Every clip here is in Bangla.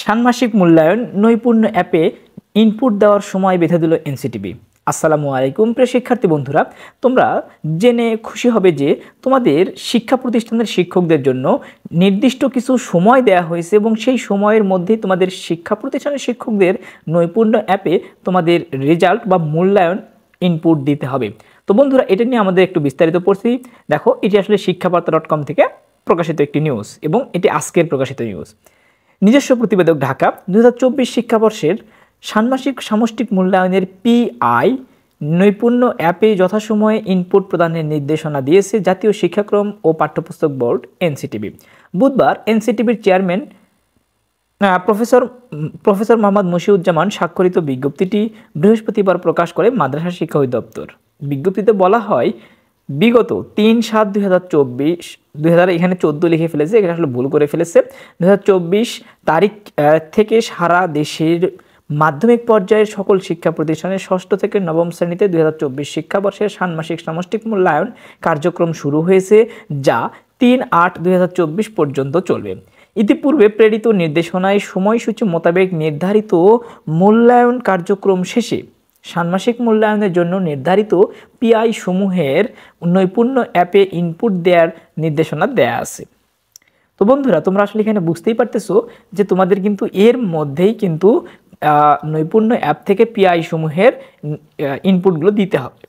ষান্মাসিক মূল্যায়ন নৈপুণ্য অ্যাপে ইনপুট দেওয়ার সময় বেঁধে দিল এনসিটিবি। আসসালামু আলাইকুম প্রিয় শিক্ষার্থী বন্ধুরা, তোমরা জেনে খুশি হবে যে তোমাদের শিক্ষা প্রতিষ্ঠানের শিক্ষকদের জন্য নির্দিষ্ট কিছু সময় দেয়া হয়েছে এবং সেই সময়ের মধ্যেই তোমাদের শিক্ষা প্রতিষ্ঠানের শিক্ষকদের নৈপুণ্য অ্যাপে তোমাদের রেজাল্ট বা মূল্যায়ন ইনপুট দিতে হবে। তো বন্ধুরা, এটা নিয়ে আমাদের একটু বিস্তারিত পড়ছি। দেখো, এটি আসলে শিক্ষাবার্তা.com থেকে প্রকাশিত একটি নিউজ এবং এটি আজকের প্রকাশিত নিউজ। নিজস্ব প্রতিবেদক, ঢাকা। 2024 শিক্ষাবর্ষের ষান্মাসিক সামষ্টিক মূল্যায়নের পিআই নৈপুণ্য অ্যাপে যথাসময়ে ইনপুট প্রদানের নির্দেশনা দিয়েছে জাতীয় শিক্ষাক্রম ও পাঠ্যপুস্তক বোর্ড এনসিটিবি। বুধবার এনসিটিবির চেয়ারম্যান প্রফেসর মোহাম্মদ মশিউজ্জামান স্বাক্ষরিত বিজ্ঞপ্তিটি বৃহস্পতিবার প্রকাশ করে মাদ্রাসা শিক্ষা অধিদপ্তর। বিজ্ঞপ্তিতে বলা হয়, বিগত 3/7/2024 এখানে 14 লিখে ফেলেছে, এটা আসলে ভুল করে ফেলেছে। 2024 তারিখ থেকে সারা দেশের মাধ্যমিক পর্যায়ের সকল শিক্ষা প্রতিষ্ঠানের ষষ্ঠ থেকে নবম শ্রেণীতে 2024 শিক্ষাবর্ষের ষান্মাসিক সামষ্টিক মূল্যায়ন কার্যক্রম শুরু হয়েছে, যা 3/8/2024 পর্যন্ত চলবে। ইতিপূর্বে প্রেরিত নির্দেশনায় সময়সূচি মোতাবেক নির্ধারিত মূল্যায়ন কার্যক্রম শেষে ষান্মাসিক মূল্যায়নের জন্য নির্ধারিত পিআই সমূহের নৈপুণ্য অ্যাপে ইনপুট দেওয়ার নির্দেশনা দেয়া আছে। তো বন্ধুরা, তোমরা আসলে এখানে বুঝতেই পারতেছো যে তোমাদের কিন্তু এর মধ্যেই কিন্তু নৈপুণ্য অ্যাপ থেকে পিআই সমূহের ইনপুটগুলো দিতে হবে।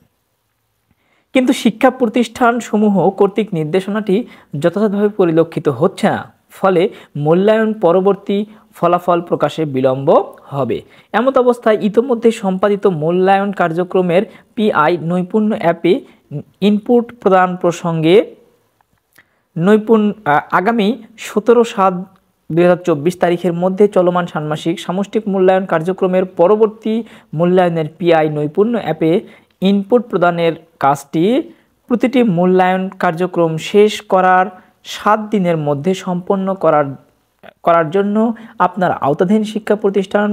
কিন্তু শিক্ষা প্রতিষ্ঠান সমূহ কর্তৃক নির্দেশনাটি যথাযথভাবে পরিলক্ষিত হচ্ছে না, ফলে মূল্যায়ন পরবর্তী ফলাফল প্রকাশে বিলম্ব হবে। এমত অবস্থায় ইতোমধ্যে সম্পাদিত মূল্যায়ন কার্যক্রমের পিআই নৈপুণ্য অ্যাপে ইনপুট প্রদান প্রসঙ্গে আগামী 17/7/2024 তারিখের মধ্যে চলমান ষান্মাসিক সামষ্টিক মূল্যায়ন কার্যক্রমের পরবর্তী মূল্যায়নের পিআই নৈপুণ্য অ্যাপে ইনপুট প্রদানের কাজটি প্রতিটি মূল্যায়ন কার্যক্রম শেষ করার 7 দিনের মধ্যে সম্পন্ন করার জন্য আপনার আওতাধীন শিক্ষা প্রতিষ্ঠান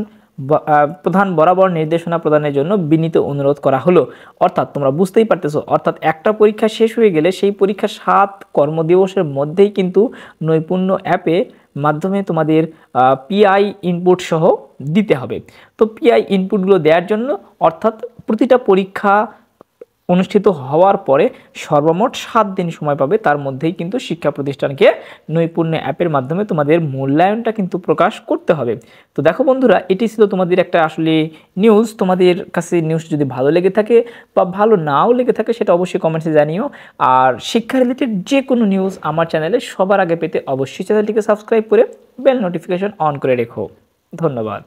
প্রধান বরাবর নির্দেশনা প্রদানের জন্য বিনীত অনুরোধ করা হলো। অর্থাৎ তোমরা বুঝতেই পারতেছো, অর্থাৎ একটা পরীক্ষা শেষ হয়ে গেলে সেই পরীক্ষা 7 কর্মদিবসের মধ্যেই কিন্তু নৈপুণ্য অ্যাপে মাধ্যমে তোমাদের পিআই ইনপুট সহ দিতে হবে। তো পিআই ইনপুটগুলো দেওয়ার জন্য, অর্থাৎ প্রতিটা পরীক্ষা অনুষ্ঠিত হওয়ার পরে সর্বমোট 7 দিন সময় পাবে, তার মধ্যেই কিন্তু শিক্ষা প্রতিষ্ঠানকে নৈপুণ্য অ্যাপের মাধ্যমে তোমাদের মূল্যায়নটা কিন্তু প্রকাশ করতে হবে। তো দেখো বন্ধুরা, এটি ছিল তোমাদের একটা আসলে নিউজ। তোমাদের কাছে নিউজ যদি ভালো লেগে থাকে বা ভালো নাও লেগে থাকে সেটা অবশ্যই কমেন্টসে জানিও। আর শিক্ষা রিলেটেড যে কোনো নিউজ আমার চ্যানেলে সবার আগে পেতে অবশ্যই চ্যানেলটিকে সাবস্ক্রাইব করে বেল নোটিফিকেশন অন করে রেখো। ধন্যবাদ।